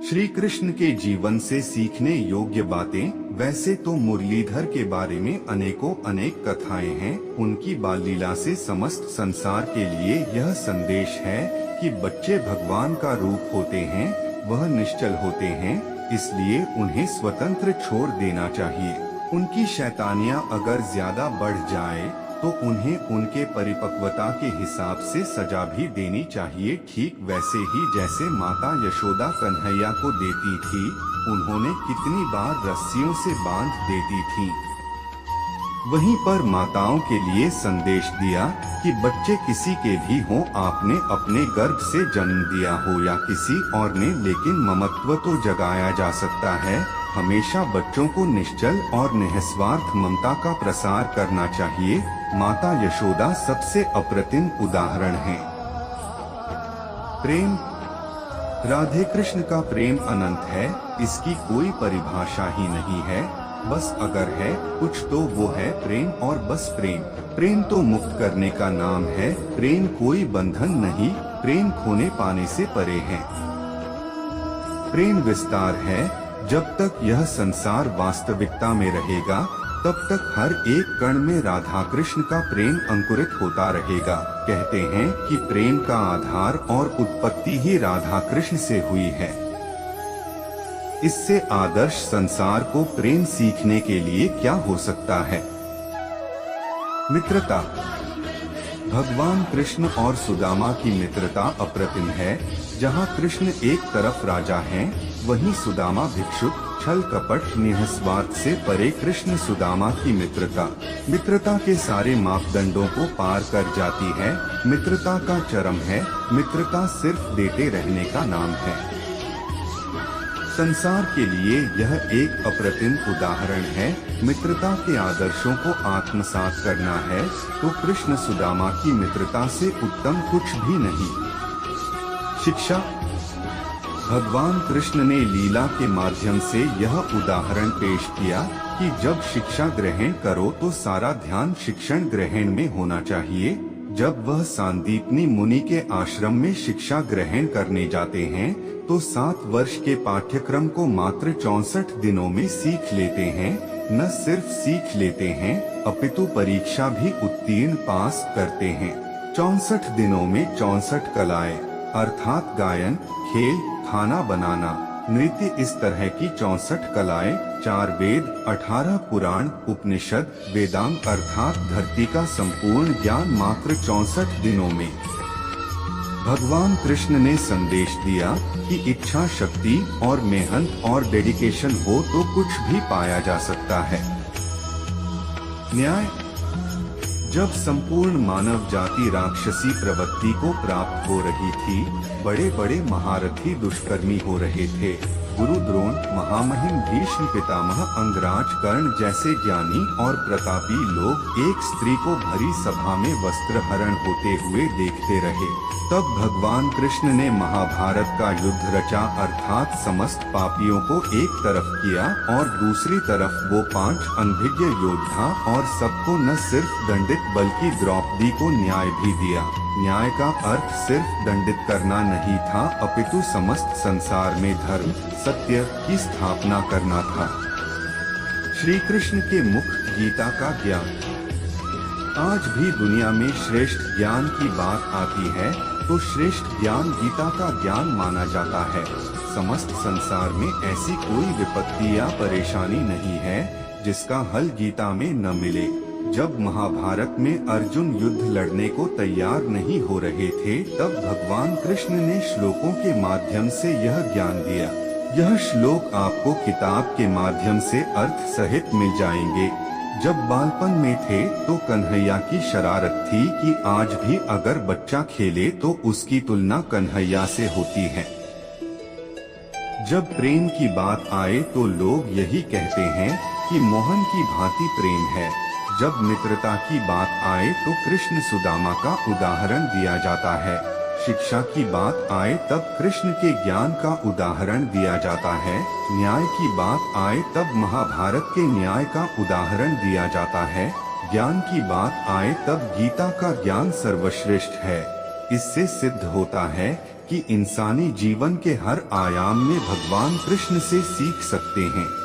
श्री कृष्ण के जीवन से सीखने योग्य बातें। वैसे तो मुरलीधर के बारे में अनेकों अनेक कथाएं हैं। उनकी बाल लीला से समस्त संसार के लिए यह संदेश है कि बच्चे भगवान का रूप होते हैं, वह निश्चल होते हैं, इसलिए उन्हें स्वतंत्र छोड़ देना चाहिए। उनकी शैतानियां अगर ज्यादा बढ़ जाए तो उन्हें उनके परिपक्वता के हिसाब से सजा भी देनी चाहिए, ठीक वैसे ही जैसे माता यशोदा कन्हैया को देती थी। उन्होंने कितनी बार रस्सियों से बांध देती थी। वहीं पर माताओं के लिए संदेश दिया कि बच्चे किसी के भी हों, आपने अपने गर्भ से जन्म दिया हो या किसी और ने, लेकिन ममत्व तो जगाया जा सकता है। हमेशा बच्चों को निश्चल और निस्वार्थ ममता का प्रसार करना चाहिए। माता यशोदा सबसे अप्रतिम उदाहरण है। प्रेम। राधे कृष्ण का प्रेम अनंत है, इसकी कोई परिभाषा ही नहीं है। बस अगर है कुछ तो वो है प्रेम, और बस प्रेम। प्रेम तो मुक्त करने का नाम है। प्रेम कोई बंधन नहीं, प्रेम खोने पाने से परे है। प्रेम विस्तार है। जब तक यह संसार वास्तविकता में रहेगा तब तक हर एक कण में राधा कृष्ण का प्रेम अंकुरित होता रहेगा। कहते हैं कि प्रेम का आधार और उत्पत्ति ही राधा कृष्ण से हुई है। इससे आदर्श संसार को प्रेम सीखने के लिए क्या हो सकता है? मित्रता। भगवान कृष्ण और सुदामा की मित्रता अप्रतिम है। जहाँ कृष्ण एक तरफ राजा हैं, वहीं सुदामा भिक्षुक, छल कपट निस्वार्थ से परे। कृष्ण सुदामा की मित्रता के सारे मापदंडों को पार कर जाती है। मित्रता का चरम है। मित्रता सिर्फ देते रहने का नाम है। संसार के लिए यह एक अप्रतिम उदाहरण है। मित्रता के आदर्शों को आत्मसात करना है तो कृष्ण सुदामा की मित्रता से उत्तम कुछ भी नहीं। शिक्षा। भगवान कृष्ण ने लीला के माध्यम से यह उदाहरण पेश किया कि जब शिक्षा ग्रहण करो तो सारा ध्यान शिक्षण ग्रहण में होना चाहिए। जब वह सांदीपनी मुनि के आश्रम में शिक्षा ग्रहण करने जाते हैं तो 7 वर्ष के पाठ्यक्रम को मात्र 64 दिनों में सीख लेते हैं। न सिर्फ सीख लेते हैं अपितु परीक्षा भी उत्तीर्ण पास करते हैं। 64 दिनों में 64 कलाएं अर्थात गायन, खेल, खाना बनाना, नृत्य, इस तरह की 64 कलाएं, 4 वेद, 18 पुराण, उपनिषद, वेदांत अर्थात धरती का संपूर्ण ज्ञान मात्र 64 दिनों में। भगवान कृष्ण ने संदेश दिया कि इच्छा शक्ति और मेहनत और डेडिकेशन हो तो कुछ भी पाया जा सकता है। न्याय। जब संपूर्ण मानव जाति राक्षसी प्रवृत्ति को प्राप्त हो रही थी, बड़े बड़े महारथी दुष्कर्मी हो रहे थे। गुरु द्रोण, महामहिम भीष्म, पितामह अंगराज, कर्ण जैसे ज्ञानी और प्रतापी लोग एक स्त्री को भरी सभा में वस्त्र हरण होते हुए देखते रहे। तब भगवान कृष्ण ने महाभारत का युद्ध रचा, अर्थात समस्त पापियों को एक तरफ किया और दूसरी तरफ वो 5 अनभिज्ञ योद्धा, और सबको न सिर्फ दंडित बल्कि द्रौपदी को न्याय भी दिया। न्याय का अर्थ सिर्फ दंडित करना नहीं था अपितु समस्त संसार में धर्म, सत्य की स्थापना करना था। श्री कृष्ण के मुख गीता का ज्ञान। आज भी दुनिया में श्रेष्ठ ज्ञान की बात आती है तो श्रेष्ठ ज्ञान गीता का ज्ञान माना जाता है। समस्त संसार में ऐसी कोई विपत्ति या परेशानी नहीं है जिसका हल गीता में न मिले। जब महाभारत में अर्जुन युद्ध लड़ने को तैयार नहीं हो रहे थे, तब भगवान कृष्ण ने श्लोकों के माध्यम से यह ज्ञान दिया। यह श्लोक आपको किताब के माध्यम से अर्थ सहित मिल जाएंगे। जब बालपन में थे तो कन्हैया की शरारत थी कि आज भी अगर बच्चा खेले तो उसकी तुलना कन्हैया से होती है। जब प्रेम की बात आए तो लोग यही कहते हैं कि मोहन की भांति प्रेम है। जब मित्रता की बात आए तो कृष्ण सुदामा का उदाहरण दिया जाता है। शिक्षा की बात आए तब कृष्ण के ज्ञान का उदाहरण दिया जाता है। न्याय की बात आए तब महाभारत के न्याय का उदाहरण दिया जाता है। ज्ञान की बात आए तब गीता का ज्ञान सर्वश्रेष्ठ है। इससे सिद्ध होता है कि इंसानी जीवन के हर आयाम में भगवान कृष्ण से सीख सकते हैं।